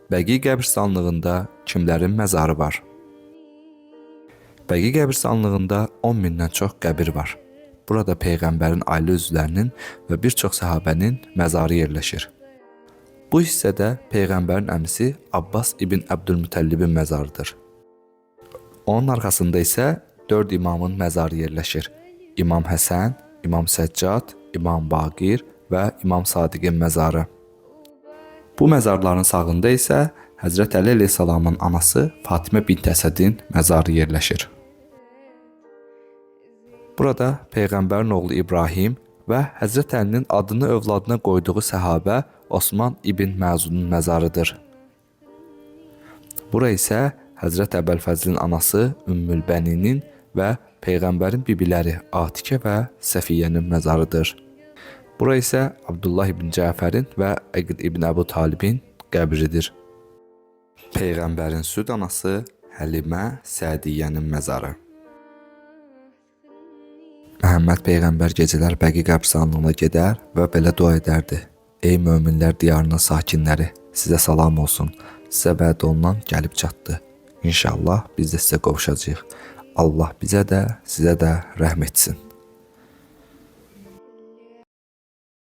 Bəqi qəbirstanlığında kimlərin məzarı var? Bəqi qəbirstanlığında 10 mindən çox qəbir var. Burada Peyğəmbərin ailə üzvlərinin və bir çox səhabənin məzarı yerləşir. Bu hissədə Peyğəmbərin əmisi Abbas ibn Əbdülmütəllibin məzarıdır. Onun arxasında isə 4 imamın məzarı yerləşir. İmam Həsən, İmam Səccad, İmam Baqir və İmam Sadiqin məzarı. Bu məzarların sağında isə Həzrət Əli əleyhissalamın anası Fatimə bint Əsədin məzarı yerləşir. Burada Peyğəmbərin oğlu İbrahim və Həzrət Əlinin adını övladına qoyduğu səhabə Osman ibn Məzunun məzarıdır. Bura isə Həzrət Əbəlfəzlin anası Ümmülbəninin və Peyğəmbərin bibiləri Atikə və Səfiyyənin məzarıdır. Bura isə Abdullah ibn Cəfərin və Əqil ibn Əbu Talibin qəbridir. Peyğəmbərin süd anası Həlimə Sədiyyənin məzarı. Məhəmməd Peyğəmbər gecələr Bəqi qəbirstanlığına gedər və belə dua edərdi: Ey möminlər diyarının sakinləri, sizə salam olsun. Sizə vəd olunan gəlib çatdı. İnşallah biz də sizə qovuşacağıq. Allah bizə də, sizə də rəhm etsin.